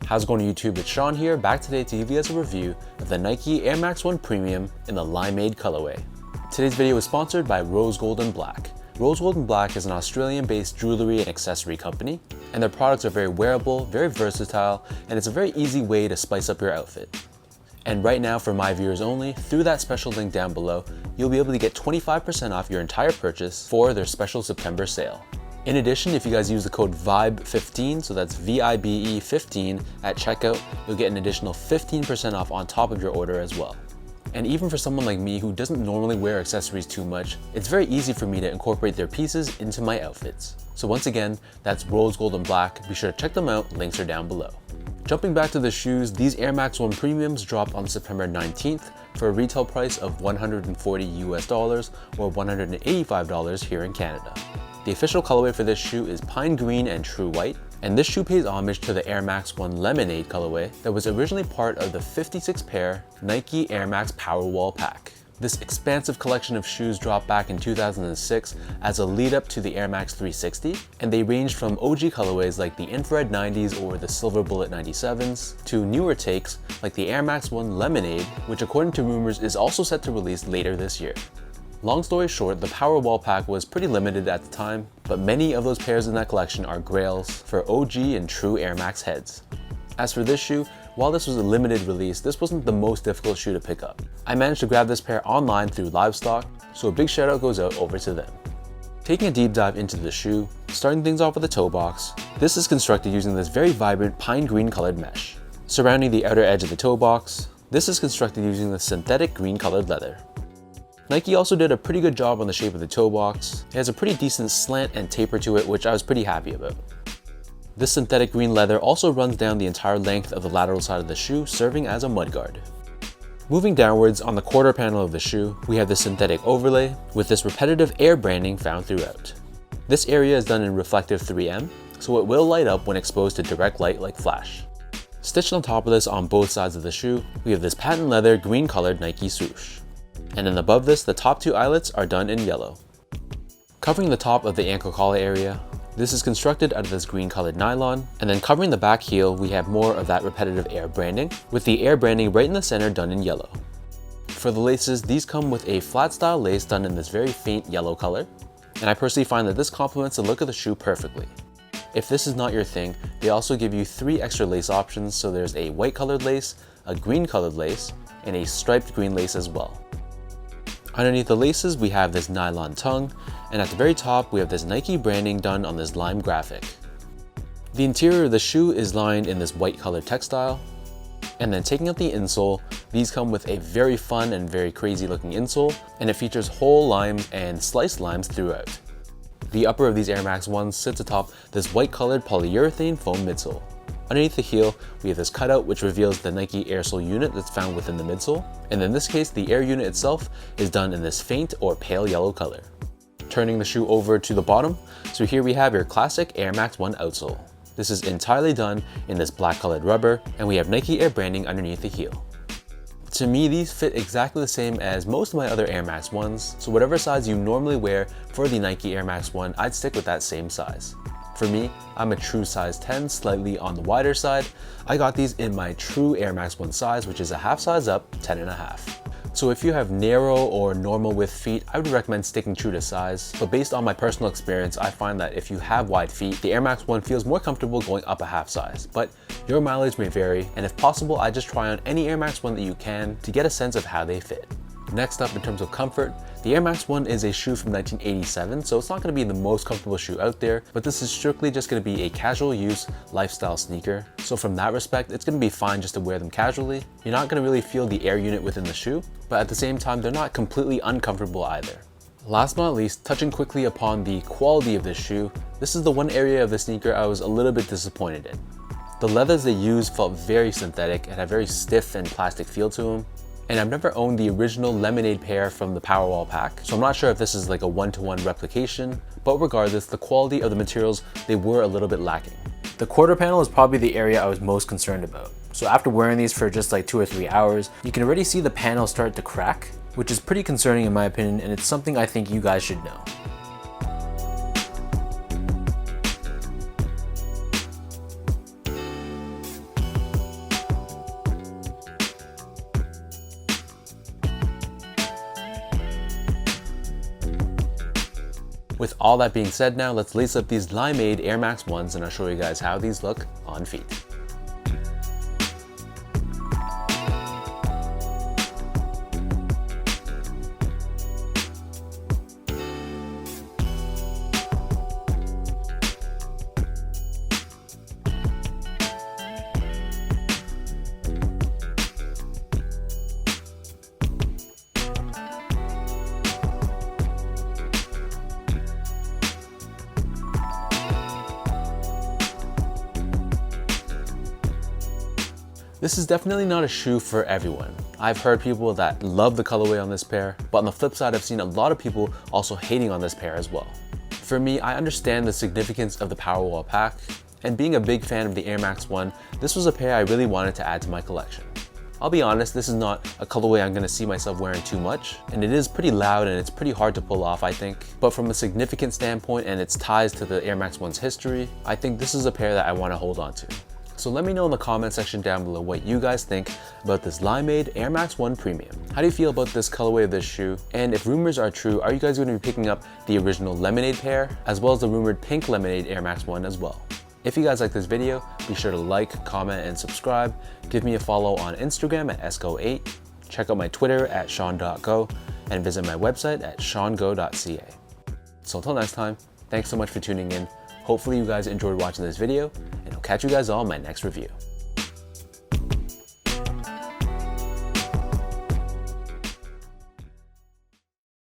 How's it going YouTube? It's Sean here, back today to give you guys a review of the Nike Air Max 1 Premium in the Limeade colorway. Today's video is sponsored by Rose Gold and Black. Rose Gold and Black is an Australian-based jewelry and accessory company, and their products are very wearable, very versatile, and it's a very easy way to spice up your outfit. And right now, for my viewers only, through that special link down below, you'll be able to get 25% off your entire purchase for their special September sale. In addition, if you guys use the code VIBE15, so that's VIBE 15 at checkout, you'll get an additional 15% off on top of your order as well. And even for someone like me who doesn't normally wear accessories too much, it's very easy for me to incorporate their pieces into my outfits. So once again, that's Rose Gold and Black. Be sure to check them out, links are down below. Jumping back to the shoes, these Air Max 1 Premiums dropped on September 19th for a retail price of $140 US or $185 here in Canada. The official colorway for this shoe is Pine Green and True White, and this shoe pays homage to the Air Max 1 Lemonade colorway that was originally part of the 56-pair Nike Air Max Powerwall pack. This expansive collection of shoes dropped back in 2006 as a lead-up to the Air Max 360, and they ranged from OG colorways like the Infrared 90s or the Silver Bullet 97s, to newer takes like the Air Max 1 Lemonade, which according to rumors is also set to release later this year. Long story short, the Powerwall pack was pretty limited at the time, but many of those pairs in that collection are grails for OG and true Air Max heads. As for this shoe, while this was a limited release, this wasn't the most difficult shoe to pick up. I managed to grab this pair online through Livestock, so a big shout out goes out over to them. Taking a deep dive into the shoe, starting things off with the toe box, this is constructed using this very vibrant pine green colored mesh. Surrounding the outer edge of the toe box, this is constructed using the synthetic green colored leather. Nike also did a pretty good job on the shape of the toe box. It has a pretty decent slant and taper to it, which I was pretty happy about. This synthetic green leather also runs down the entire length of the lateral side of the shoe, serving as a mudguard. Moving downwards on the quarter panel of the shoe, we have the synthetic overlay with this repetitive air branding found throughout. This area is done in reflective 3M, so it will light up when exposed to direct light like flash. Stitched on top of this on both sides of the shoe, we have this patent leather green colored Nike swoosh. And then above this, the top two eyelets are done in yellow. Covering the top of the ankle collar area, this is constructed out of this green colored nylon, and then covering the back heel, we have more of that repetitive air branding, with the air branding right in the center done in yellow. For the laces, these come with a flat style lace done in this very faint yellow color, and I personally find that this complements the look of the shoe perfectly. If this is not your thing, they also give you 3 extra lace options, so there's a white colored lace, a green colored lace, and a striped green lace as well. Underneath the laces, we have this nylon tongue, and at the very top, we have this Nike branding done on this lime graphic. The interior of the shoe is lined in this white colored textile, and then taking out the insole, these come with a very fun and very crazy looking insole, and it features whole limes and sliced limes throughout. The upper of these Air Max 1s sits atop this white colored polyurethane foam midsole. Underneath the heel, we have this cutout which reveals the Nike airsole unit that's found within the midsole, and in this case, the air unit itself is done in this faint or pale yellow color. Turning the shoe over to the bottom, so here we have your classic Air Max 1 outsole. This is entirely done in this black colored rubber, and we have Nike Air branding underneath the heel. To me, these fit exactly the same as most of my other Air Max 1s, so whatever size you normally wear for the Nike Air Max 1, I'd stick with that same size. For me, I'm a true size 10, slightly on the wider side. I got these in my true Air Max 1 size, which is a half size up, 10.5. So if you have narrow or normal width feet, I would recommend sticking true to size. But based on my personal experience, I find that if you have wide feet, the Air Max 1 feels more comfortable going up a half size. But your mileage may vary, and if possible, I just try on any Air Max 1 that you can to get a sense of how they fit. Next up, in terms of comfort, the Air Max 1 is a shoe from 1987, so it's not going to be the most comfortable shoe out there, but this is strictly just going to be a casual use lifestyle sneaker. So from that respect, it's going to be fine just to wear them casually. You're not going to really feel the air unit within the shoe, but at the same time, they're not completely uncomfortable either. Last but not least, touching quickly upon the quality of this shoe, this is the one area of the sneaker I was a little bit disappointed in. The leathers they used felt very synthetic and had a very stiff and plastic feel to them. And I've never owned the original Lemonade pair from the Powerwall pack, so I'm not sure if this is like a one-to-one replication, but regardless, the quality of the materials, they were a little bit lacking. The quarter panel is probably the area I was most concerned about. So after wearing these for just like 2 or 3 hours, you can already see the panel start to crack, which is pretty concerning in my opinion, and it's something I think you guys should know. With all that being said now, let's lace up these Limeade Air Max 1s and I'll show you guys how these look on feet. This is definitely not a shoe for everyone. I've heard people that love the colorway on this pair, but on the flip side, I've seen a lot of people also hating on this pair as well. For me, I understand the significance of the Powerwall pack, and being a big fan of the Air Max 1, this was a pair I really wanted to add to my collection. I'll be honest, this is not a colorway I'm gonna see myself wearing too much, and it is pretty loud and it's pretty hard to pull off, I think. But from a significant standpoint and its ties to the Air Max 1's history, I think this is a pair that I wanna hold on to. So let me know in the comment section down below what you guys think about this Limeade Air Max 1 Premium. How do you feel about this colorway of this shoe? And if rumors are true, are you guys going to be picking up the original Limeade pair, as well as the rumored pink Limeade Air Max 1 as well? If you guys like this video, be sure to like, comment, and subscribe. Give me a follow on Instagram at esco8. Check out my Twitter at sean.go, and visit my website at seango.ca. So until next time, thanks so much for tuning in. Hopefully you guys enjoyed watching this video, and I'll catch you guys all in my next review.